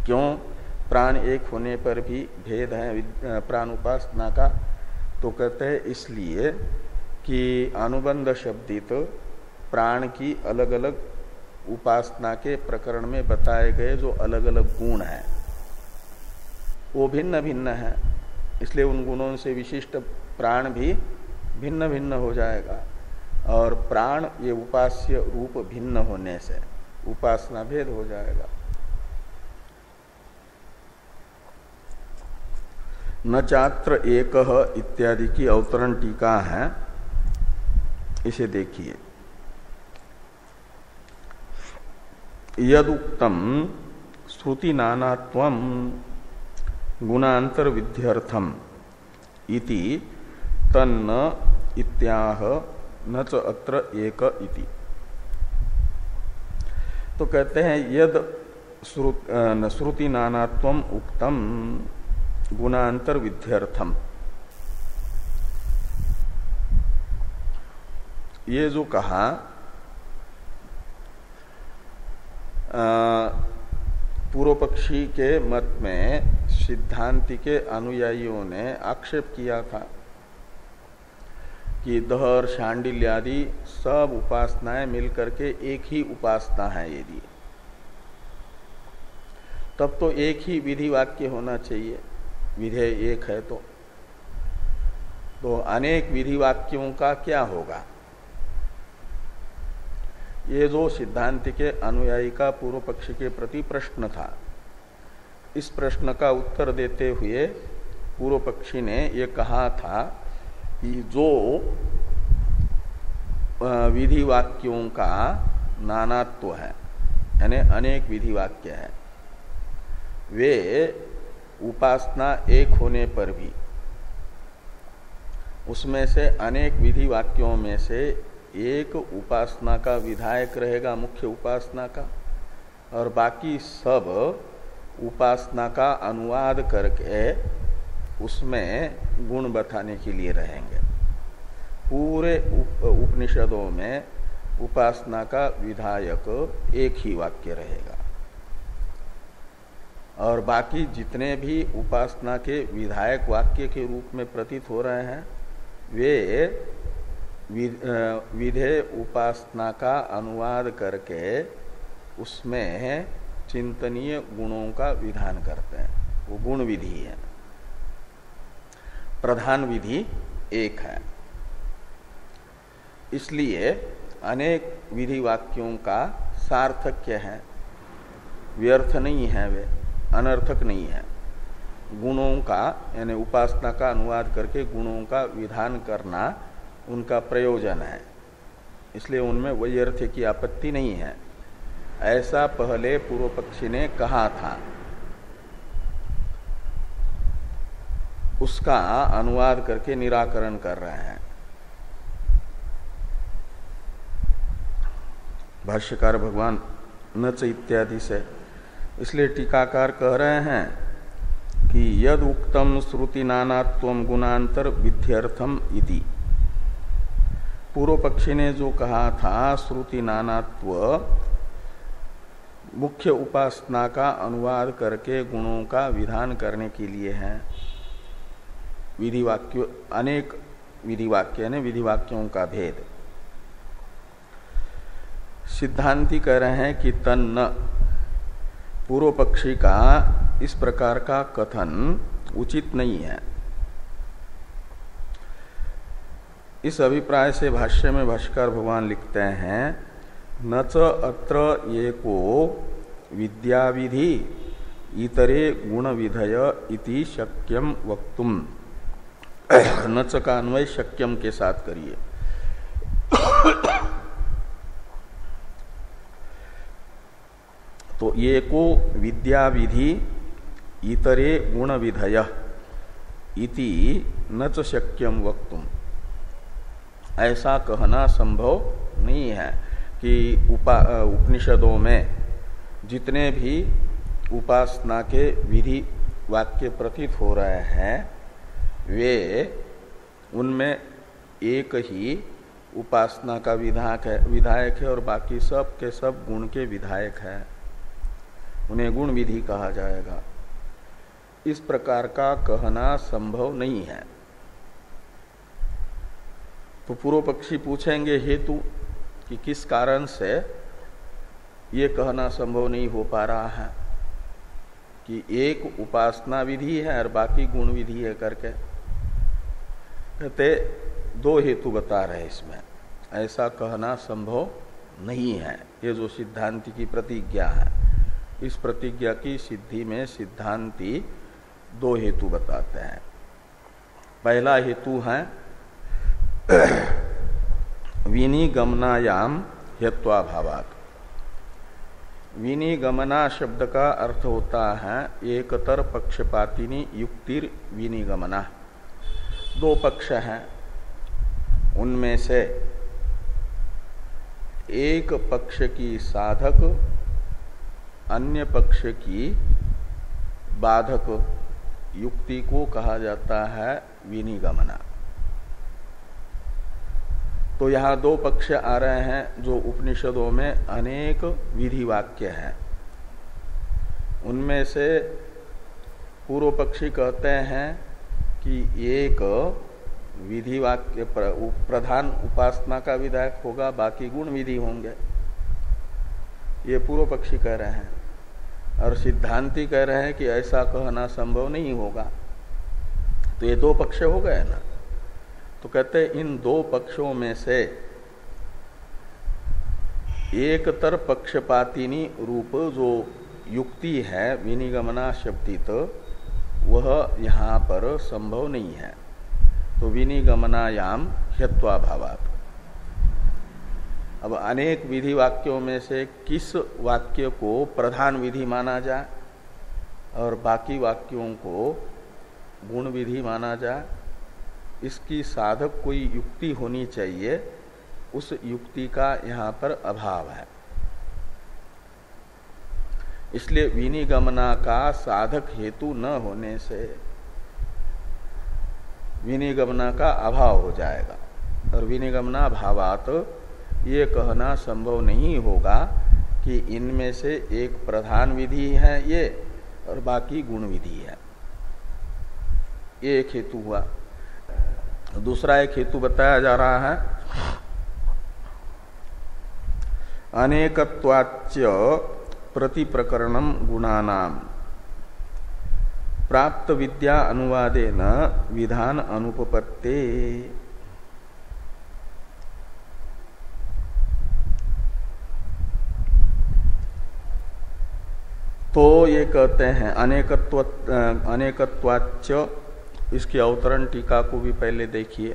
क्यों प्राण एक होने पर भी भेद है प्राण उपासना का? तो कहते हैं इसलिए कि अनुबंध शब्दित प्राण की अलग अलग उपासना के प्रकरण में बताए गए जो अलग अलग गुण हैं वो भिन्न भिन्न है, इसलिए उन गुणों से विशिष्ट प्राण भी भिन्न भिन्न हो जाएगा। और प्राण ये उपास्य रूप भिन्न होने से उपासना भेद हो जाएगा। न चात्र एकः इत्यादि की अवतरण टीका है, इसे देखिए। यदुक्तम श्रुति नानात्वम गुणांतर विध्यर्थम इति तन्न इत्याह न च अत्र एक इति। तो कहते हैं यद श्रुति नानात्वम उक्तम गुणांतर विध्यर्थम, ये जो कहा पूर्व पक्षी के मत में सिद्धांति के अनुयायियों ने आक्षेप किया था कि दहर शांडिल्यादि सब उपासनाएं मिलकर के एक ही उपासना है, यदि तब तो एक ही विधि वाक्य होना चाहिए, विधेय एक है तो अनेक विधि वाक्यों का क्या होगा? ये जो सिद्धांत के अनुयायी का पूर्व पक्ष के प्रति प्रश्न था इस प्रश्न का उत्तर देते हुए पूर्व पक्षी ने ये कहा था कि जो विधि वाक्यों का नानात्व है, यानी अनेक विधि वाक्य है, वे उपासना एक होने पर भी उसमें से अनेक विधि वाक्यों में से एक उपासना का विधायक रहेगा, मुख्य उपासना का, और बाकी सब उपासना का अनुवाद करके उसमें गुण बताने के लिए रहेंगे। पूरे उपनिषदों में उपासना का विधायक एक ही वाक्य रहेगा और बाकी जितने भी उपासना के विधायक वाक्य के रूप में प्रतीत हो रहे हैं वे विधेय उपासना का अनुवाद करके उसमें चिंतनीय गुणों का विधान करते हैं, वो गुण विधि है। प्रधान विधि एक है, इसलिए अनेक विधि वाक्यों का सार्थक्य है, व्यर्थ नहीं है, वे अनर्थक नहीं है। गुणों का यानी उपासना का अनुवाद करके गुणों का विधान करना उनका प्रयोजन है, इसलिए उनमें वैयर्थ्य की आपत्ति नहीं है, ऐसा पहले पूर्व पक्षी ने कहा था। उसका अनुवाद करके निराकरण कर रहे हैं भाष्यकार भगवान नच इत्यादि से। इसलिए टीकाकार कह रहे हैं कि यद उक्तम श्रुति नानात्वम गुणांतर विध्यर्थम इति। पूर्व पक्षी ने जो कहा था श्रुति नानात्व मुख्य उपासना का अनुवाद करके गुणों का विधान करने के लिए है। विधि वाक्य अनेक विधि वाक्य ने विधि वाक्यों का भेद। सिद्धांती कह रहे हैं कि तन्न पूर्व पक्षी का इस प्रकार का कथन उचित नहीं है। इस अभिप्राय से भाष्य में भाष्यकार भगवान लिखते हैं न च अत्र एको विद्या विधि इतरे गुण विधय इति शक्यम वक्तुम। न च का अन्वय शक्यम के साथ करिए। तो ये को विद्या विधि इतरे गुण विधय इति न च शक्यम वक्तुम, ऐसा कहना संभव नहीं है कि उपनिषदों में जितने भी उपासना के विधि वाक्य प्रतीत हो रहे हैं वे उनमें एक ही उपासना का विधायक है और बाकी सब के सब गुण के विधायक है, उन्हें गुण विधि कहा जाएगा। इस प्रकार का कहना संभव नहीं है। तो पूर्व पक्षी पूछेंगे हेतु कि किस कारण से ये कहना संभव नहीं हो पा रहा है कि एक उपासना विधि है और बाकी गुण विधि है करके। कहते दो हेतु बता रहे इसमें, ऐसा कहना संभव नहीं है। ये जो सिद्धांति की प्रतिज्ञा है, इस प्रतिज्ञा की सिद्धि में सिद्धांति दो हेतु बताते हैं। पहला हेतु है विनिगमनायाम हेत्वाभावात्। विनिगमना शब्द का अर्थ होता है एकतर पक्षपातिनी युक्तिर विनिगमना। दो पक्ष हैं, उनमें से एक पक्ष की साधक अन्य पक्ष की बाधक युक्ति को कहा जाता है विनिगमना। तो यहाँ दो पक्ष आ रहे हैं जो उपनिषदों में अनेक विधि वाक्य हैं। उनमें से पूर्व पक्षी कहते हैं कि एक विधि वाक्य प्रधान उपासना का विधायक होगा, बाकी गुण विधि होंगे, ये पूर्व पक्षी कह रहे हैं। और सिद्धांती कह रहे हैं कि ऐसा कहना संभव नहीं होगा। तो ये दो पक्ष हो गए ना। तो कहते हैं इन दो पक्षों में से एक तर पक्षपातिनी रूप जो युक्ति है विनिगमना शब्दित, वह यहाँ पर संभव नहीं है। तो विनिगमनायाम ह्यत्वाभावात्। अब अनेक विधि वाक्यों में से किस वाक्य को प्रधान विधि माना जाए और बाकी वाक्यों को गुण विधि माना जाए, इसकी साधक कोई युक्ति होनी चाहिए। उस युक्ति का यहाँ पर अभाव है। इसलिए विनिगमना का साधक हेतु न होने से विनिगमना का अभाव हो जाएगा। और विनिगमना भावात ये कहना संभव नहीं होगा कि इनमें से एक प्रधान विधि है ये और बाकी गुण विधि है। ये एक हेतु हुआ। दूसरा एक हेतु बताया जा रहा है, अनेकत्वाच्य प्रतिप्रकरणम गुणानाम प्राप्त विद्या अनुवादेन विधान अनुपपत्ते। तो ये कहते हैं अनेकत्वाच्य, इसकी अवतरण टीका को भी पहले देखिए।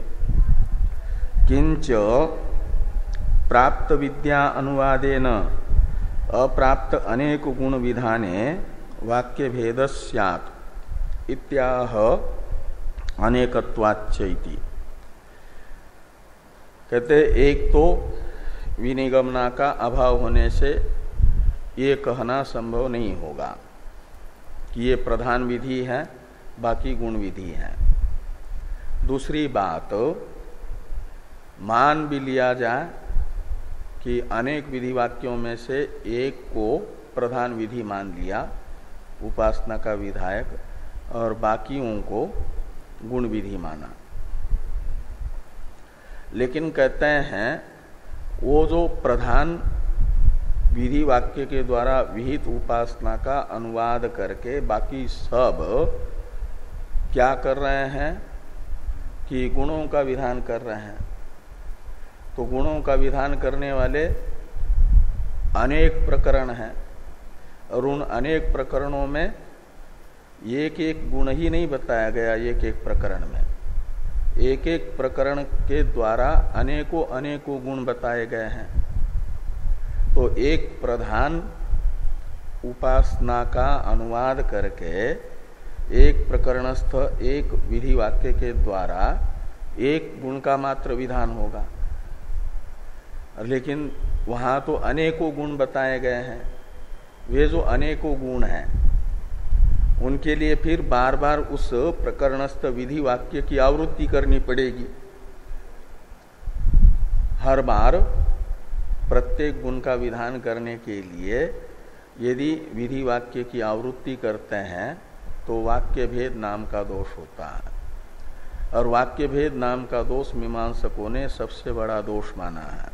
किंच प्राप्त विद्या अनुवादेन अप्राप्त अनेक गुण विधाने वाक्य भेद स्यात् इत्याह अनेकत्वाच्य इति। कहते एक तो विनिगमना का अभाव होने से ये कहना संभव नहीं होगा कि ये प्रधान विधि है बाकी गुण विधि है। दूसरी बात, मान भी लिया जाए कि अनेक विधि वाक्यों में से एक को प्रधान विधि मान लिया उपासना का विधायक और बाकियों को गुण विधि माना, लेकिन कहते हैं वो जो प्रधान विधि वाक्य के द्वारा विहित उपासना का अनुवाद करके बाकी सब क्या कर रहे हैं कि गुणों का विधान कर रहे हैं। तो गुणों का विधान करने वाले अनेक प्रकरण हैं और उन अनेक प्रकरणों में एक एक गुण ही नहीं बताया गया। एक एक प्रकरण में एक एक प्रकरण के द्वारा अनेकों अनेकों गुण बताए गए हैं। तो एक प्रधान उपासना का अनुवाद करके एक प्रकरणस्थ एक विधि वाक्य के द्वारा एक गुण का मात्र विधान होगा, लेकिन वहां तो अनेकों गुण बताए गए हैं। वे जो अनेकों गुण हैं उनके लिए फिर बार बार उस प्रकरणस्थ विधि वाक्य की आवृत्ति करनी पड़ेगी। हर बार प्रत्येक गुण का विधान करने के लिए यदि विधि वाक्य की आवृत्ति करते हैं तो वाक्य भेद नाम का दोष होता है। और वाक्य भेद नाम का दोष मीमांसकों ने सबसे बड़ा दोष माना है।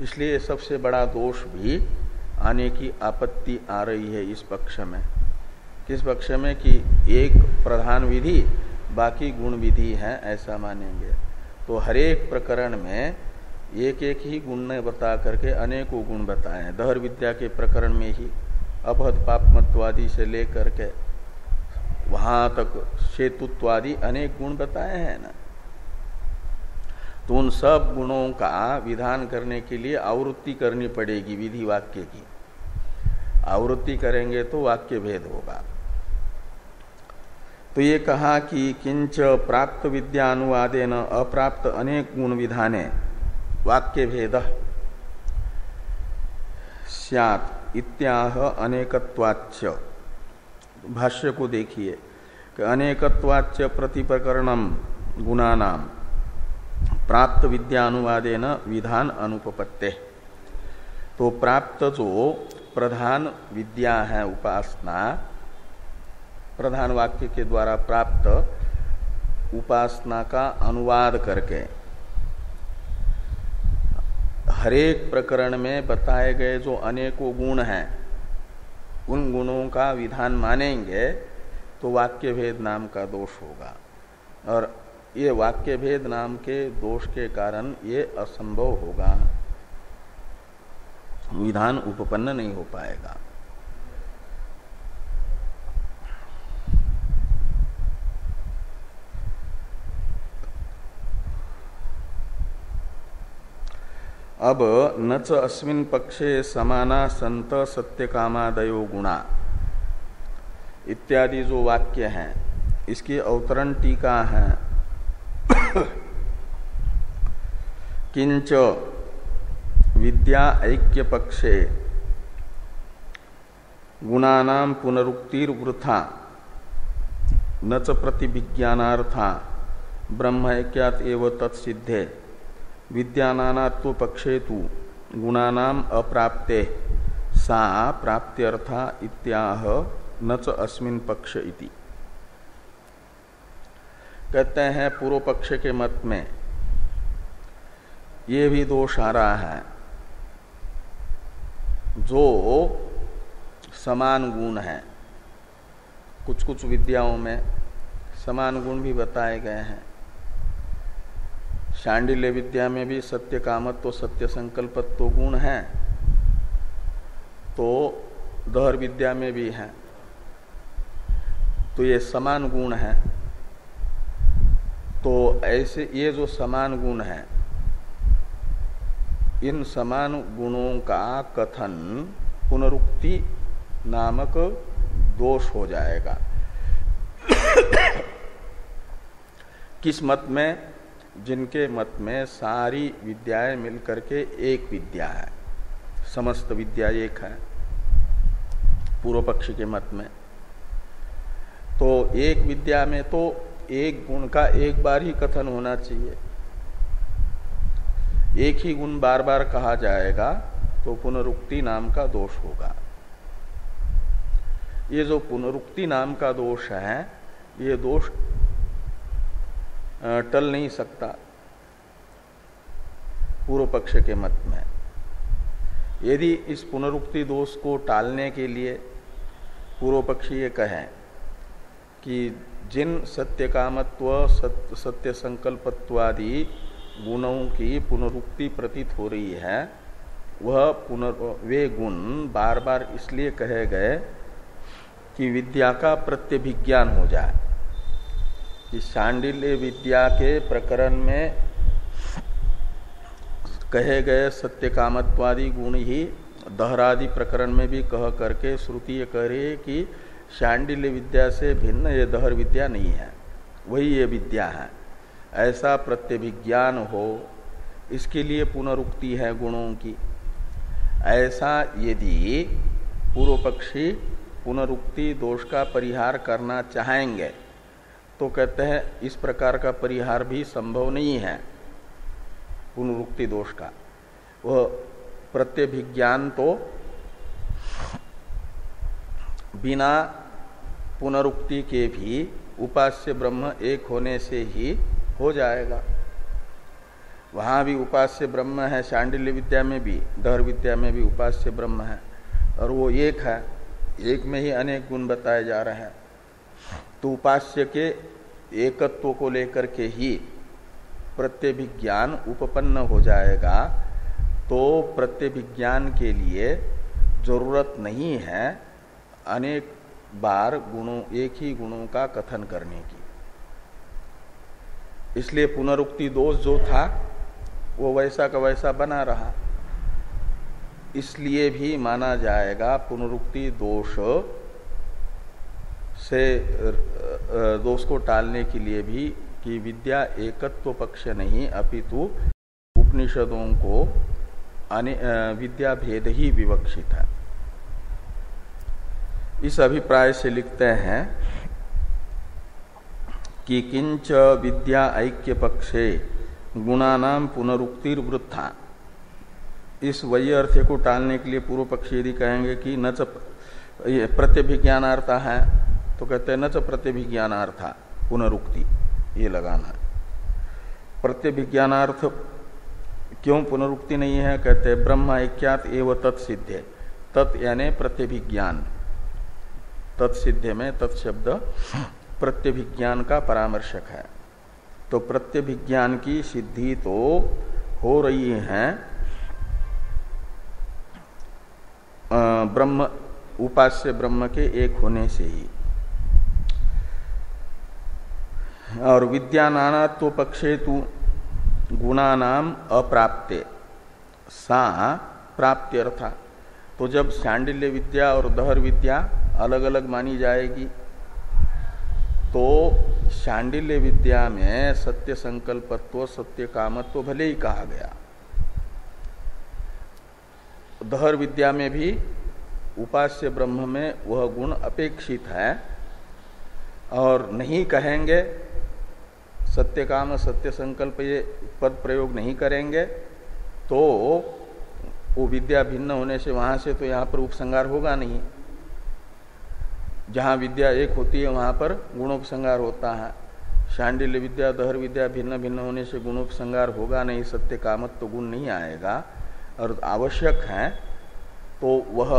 इसलिए सबसे बड़ा दोष भी आने की आपत्ति आ रही है इस पक्ष में। किस पक्ष में? कि एक प्रधान विधि बाकी गुण विधि है ऐसा मानेंगे। तो हरेक प्रकरण में एक एक ही गुण ने बता करके अनेकों गुण बताए हैं। दहर विद्या के प्रकरण में ही अपहत पापमत्वादि से लेकर के वहां तक शेतुत्वादि अनेक गुण बताए हैं ना। तो उन सब गुणों का विधान करने के लिए आवृत्ति करनी पड़ेगी विधि वाक्य की। आवृत्ति करेंगे तो वाक्य भेद होगा। तो ये कहा कि किंच प्राप्त विद्या अनुवादेन अप्राप्त अनेक गुण विधाने वाक्य भेद स्यात् इत्याह अनेकत्वाच्य। भाष्य को देखिए कि अनेकत्वाच्य प्रतिप्रकरणम गुणानाम प्राप्त विद्या अनुवादेन विधान अनुपपत्ते। तो प्राप्त जो प्रधान विद्या है उपासना, प्रधान वाक्य के द्वारा प्राप्त उपासना का अनुवाद करके हरेक प्रकरण में बताए गए जो अनेकों गुण हैं उन गुणों का विधान मानेंगे तो वाक्य भेद नाम का दोष होगा। और ये वाक्य भेद नाम के दोष के कारण ये असंभव होगा, विधान उपपन्न नहीं हो पाएगा। अब न च अस्मिन् पक्षे समाना संत सत्यकामादयो गुणा इत्यादि जो वाक्य हैं, इसकी अवतरण टीका है। किंच विद्या ऐक्य पक्षे गुणानां पुनरुक्तिर्वृथा न च प्रतिभिज्ञानार्था ब्रह्म ऐक्यात् एव तत्सिद्धे विद्यानानात्व पक्षे तु गुणानाम अप्राप्ते सा प्राप्त्यर्था इत्याह न च अस्मिन् पक्ष इति। कहते हैं पूर्व पक्ष के मत में ये भी दोष आ रहा है, जो समान गुण है, कुछ कुछ विद्याओं में समान गुण भी बताए गए हैं। शांडिल्य विद्या में भी सत्य कामत्व सत्य संकल्पत्व गुण है, तो दहर विद्या में भी है, तो ये समान गुण है। तो ऐसे ये जो समान गुण है, इन समान गुणों का कथन पुनरुक्ति नामक दोष हो जाएगा। किस मत में? जिनके मत में सारी विद्याएं मिलकर के एक विद्या है, समस्त विद्या एक है, पूर्व पक्षी के मत में। तो एक विद्या में तो एक गुण का एक बार ही कथन होना चाहिए, एक ही गुण बार बार कहा जाएगा तो पुनरुक्ति नाम का दोष होगा। ये जो पुनरुक्ति नाम का दोष है, ये दोष टल नहीं सकता पूर्व पक्ष के मत में। यदि इस पुनरुक्ति दोष को टालने के लिए पूर्व पक्षी ये कहें कि जिन सत्य कामत्व सत्य संकल्पत्वादि गुणों की पुनरुक्ति प्रतीत हो रही है, वह वे गुण बार बार इसलिए कहे गए कि विद्या का प्रत्यभिज्ञान हो जाए। कि शांडिल्य विद्या के प्रकरण में कहे गए सत्य कामत्वादि गुण ही दहरादि प्रकरण में भी कह करके श्रुति ये कह रही है कि शांडिल्य विद्या से भिन्न ये दहर विद्या नहीं है, वही ये विद्या है। ऐसा प्रत्यभिज्ञान हो, इसके लिए पुनरुक्ति है गुणों की। ऐसा यदि पूर्व पक्षी पुनरुक्ति दोष का परिहार करना चाहेंगे तो कहते हैं इस प्रकार का परिहार भी संभव नहीं है पुनरुक्ति दोष का। वह प्रत्यभिज्ञान तो बिना पुनरुक्ति के भी उपास्य ब्रह्म एक होने से ही हो जाएगा। वहां भी उपास्य ब्रह्म है, शांडिल्य विद्या में भी दहर विद्या में भी उपास्य ब्रह्म है, और वो एक है, एक में ही अनेक गुण बताए जा रहे हैं। तो उपास्य के एकत्व को लेकर के ही प्रत्यभिज्ञान उपपन्न हो जाएगा। तो प्रत्यभिज्ञान के लिए जरूरत नहीं है अनेक बार गुणों एक ही गुणों का कथन करने की। इसलिए पुनरुक्ति दोष जो था वो वैसा का वैसा बना रहा। इसलिए भी माना जाएगा पुनरुक्ति दोष से दोष को टालने के लिए भी कि विद्या एकत्व पक्ष नहीं अपितु उपनिषदों को विद्या भेद ही विवक्षित है। इस अभिप्राय से लिखते हैं कि किंच विद्या ऐक्य पक्षे गुणानाम पुनरुक्तिर्वृथा। इस वही अर्थ को टालने के लिए पूर्व पक्षी यदि कहेंगे कि न च प्रत्यभिज्ञानार्था है, तो कहते हैं न च प्रत्यभिज्ञानार्था पुनरुक्ति, ये लगाना है। प्रत्यभिज्ञानार्थ क्यों पुनरुक्ति नहीं है? कहते हैं ब्रह्म ऐक्यात् एव तत्सिद्धे। तत् यानी प्रत्यभिज्ञान, तत्सिद्धे में तत्शब्द प्रत्यभिज्ञान का परामर्शक है। तो प्रत्यभिज्ञान की सिद्धि तो हो रही है ब्रह्म उपास्य ब्रह्म के एक होने से ही। और विद्या नानात्व पक्षे तु गुणानाम अप्राप्ते सा प्राप्त्यर्था। तो जब शांडिल्य विद्या और दहर विद्या अलग अलग मानी जाएगी तो शांडिल्य विद्या में सत्य संकल्पत्व सत्य कामत्व भले ही कहा गया, दहर विद्या में भी उपास्य ब्रह्म में वह गुण अपेक्षित है, और नहीं कहेंगे सत्य काम सत्य संकल्प ये पद प्रयोग नहीं करेंगे तो वो विद्या भिन्न होने से वहां से तो यहाँ पर उपसंहार होगा नहीं। जहाँ विद्या एक होती है वहां पर गुणोपसंहार होता है। शांडिल्य विद्या दहर विद्या भिन्न भिन्न होने से गुणोपसंहार होगा नहीं, सत्य कामत्व गुण नहीं आएगा और आवश्यक है तो वह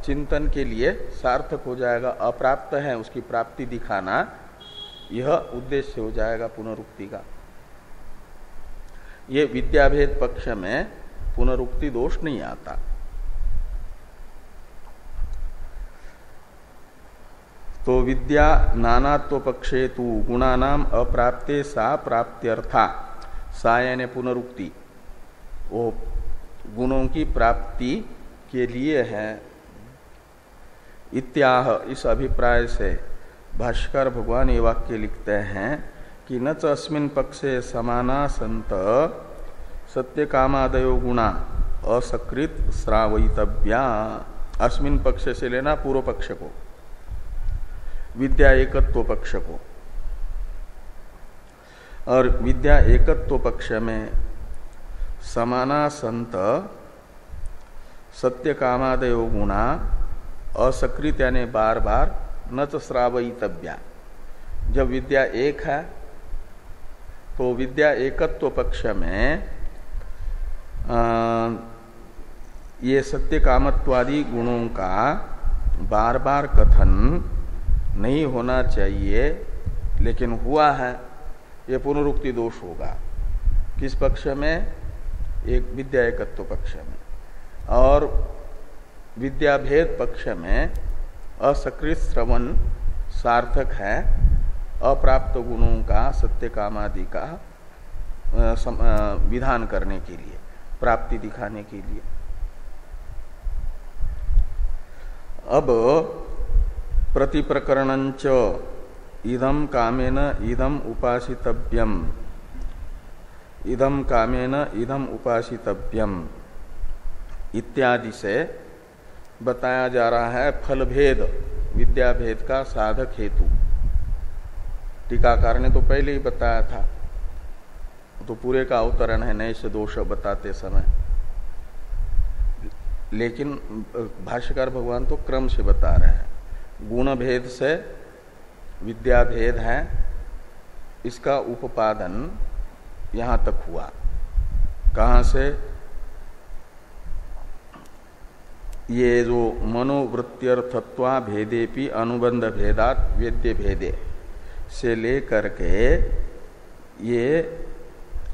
चिंतन के लिए सार्थक हो जाएगा। अप्राप्त है उसकी प्राप्ति दिखाना यह उद्देश्य हो जाएगा पुनरुक्ति का। ये विद्याभेद पक्ष में पुनरुक्ति दोष नहीं आता। तो विद्या नानात्व पक्षे तु गुणानाम अप्राप्ते सा प्राप्त्यर्था, सा यानी पुनरुक्ति वो गुणों की प्राप्ति के लिए है। इत्याह इस अभिप्राय से भाष्कर भगवान ये वाक्य लिखते हैं कि न च अस्मिन् पक्षे समाना संत सत्य कामादयो गुणा असकृत श्रावयितव्या। अस्मिन् पक्ष से लेना पूर्व पक्ष को, विद्या एकत्व पक्ष को। और विद्या एकत्व पक्ष में समाना संत सत्य कामादयो गुणा असकृत यानी बार बार न तो श्रावयितव्या। जब विद्या एक है तो विद्या एकत्व पक्ष में ये सत्य कामत्वादि गुणों का बार बार कथन नहीं होना चाहिए, लेकिन हुआ है, ये पुनरुक्ति दोष होगा। किस पक्ष में? एक विद्या एकत्व पक्ष में। और विद्याभेद पक्ष में असकृत श्रवण सार्थक है, अप्राप्त गुणों का सत्य कामादि का विधान करने के लिए, प्राप्ति दिखाने के लिए। अब प्रतिप्रकरणंच इदम कामेन इदम उपासितव्यम, इदम कामेन इदम उपासितव्यम इत्यादि से बताया जा रहा है फलभेद, विद्याभेद का साधक हेतु। टीकाकार ने तो पहले ही बताया था, तो पूरे का अवतरण है नए से दोष बताते समय, लेकिन भाष्यकार भगवान तो क्रम से बता रहे हैं। गुण भेद से विद्याभेद है, इसका उपादन यहां तक हुआ। कहां से? ये जो मनोवृत्त्यर्थत्वा भेदेपि अनुबंध भेदात वेद्य भेदे से लेकर के ये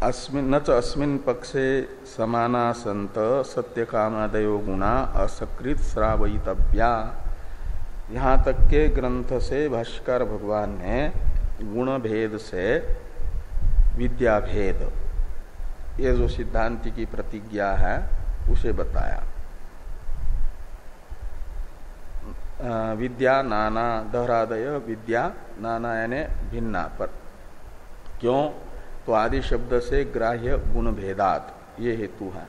न च अस्मिन् पक्षे समाना संत सत्य कामादयो गुणा असकृत श्रावयितव्या, यहाँ तक के ग्रंथ से भाष्यकार भगवान ने गुण भेद से विद्याभेद, ये जो सिद्धांति की प्रतिज्ञा है उसे बताया। विद्या नाना दहरादय विद्या नाना यानी भिन्ना पर। क्यों? तो आदि शब्द से ग्राह्य गुण भेदात ये हेतु है,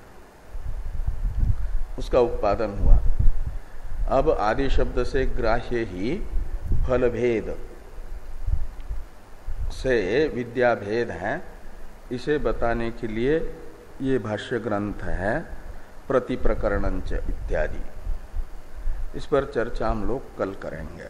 उसका उत्पादन हुआ। अब आदि शब्द से ग्राह्य ही फल भेद से विद्या भेद है, इसे बताने के लिए ये भाष्य ग्रंथ है प्रतिप्रकरणंच इत्यादि। इस पर चर्चा हम लोग कल करेंगे।